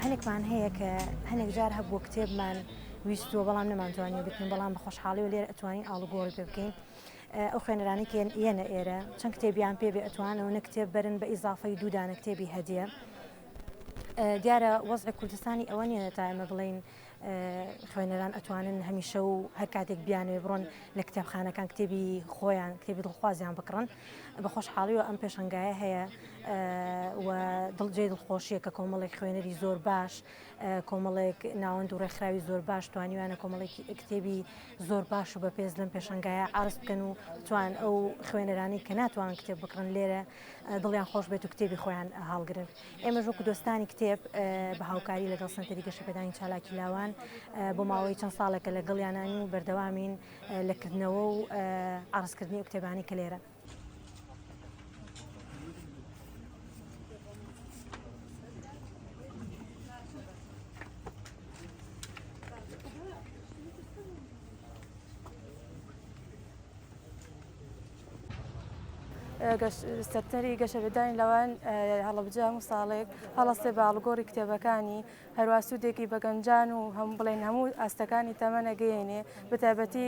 هەنێکمان هەیە کە هەنێک جار هەبوو کتێبمان ویستووە بەڵام نەمانتوانی بکەین بەڵام بە خۆشحاڵی و لێرە ئەتوانین ئاڵوگۆڕی پێ بکەین. ئەو خوێنەرانی کە یەنە ئێرە چەند کتێبیان پێبێ ئەتوانەوە کتێب بەرن بە ئیزافەی دوودانە کتێبی هەدیە. دیارە وەزعی کوردستانی ئەوە نیە تا ئێمە بڵین خوێنەران ئەتوانن هەمیشە و هەر کاتێک بیانوێ بڕۆن لە کتێبخانەکان کتێبی خۆیان کتێبی دڵخوازیان بکڕن. بە خۆشحاڵیەوە ئەم پێشەنگایە هەیە و دڵجێ دڵخۆشیە کە کۆمەڵێک خوێنەری زۆر باش، کۆمەڵێک ناوەند و ڕێکخراوی زۆر باش توانیوانە کۆمەڵێکی کتێبی زۆر باش و بەپێز لەم پێشەنگایە عرض بکەن و توان ئەو خوێنەرانی کە ناتوان کتێب بکڕن لێرە دڵیان خۆش بێت و کتێبی خۆیان هەڵگرن. ئێمە ژوەکو دۆستانی کتێب بە هاوکاری لەگەڵ سنتەری گەشەپێدانی چالاکی لاوان بۆ ماوەی چەند ساڵێکە لەگەڵیانانی و بەردەوامین لەکردنەوە و عرضکردنی و کتێبانی کە لێرە. سەرتەری گەشەپێدانی لەوان هەڵەبجە هەموو ساڵێک هەڵەستێ بە ئاڵوگۆڕی کتێبەکانی هەروە سوودێکی بەگەنجان و بڵێن هەموو ئاستەکانی تەمەنەگەیەنێ بەتایبەتی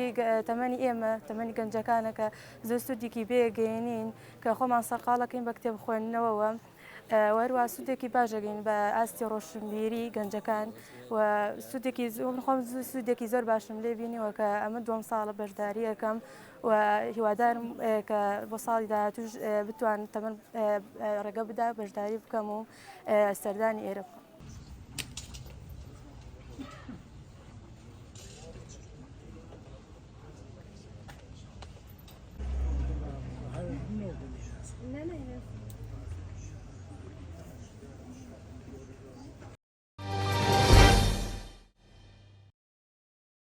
تەمەنی ئێمە تەمەنی گەنجەکانەکە زۆر سوودێکی بێگەێنین کە خۆمان سەرقاڵەکەین بە کتێب خوێندنەوەوە. وەروە سوودێکی باشەگەین بە ئاستی ڕۆشنبیری گەنجەکان و خۆم سوودێکی زۆر باشم لێ بینیوە کە ئەمە دووەم ساڵە بەشداری یەکەم و هیوادارم کە بۆ ساڵی داهاتووش بتوان تەمەن ڕێگە بدا بەشداری بکەم و سەردانی ئێرە بکەم.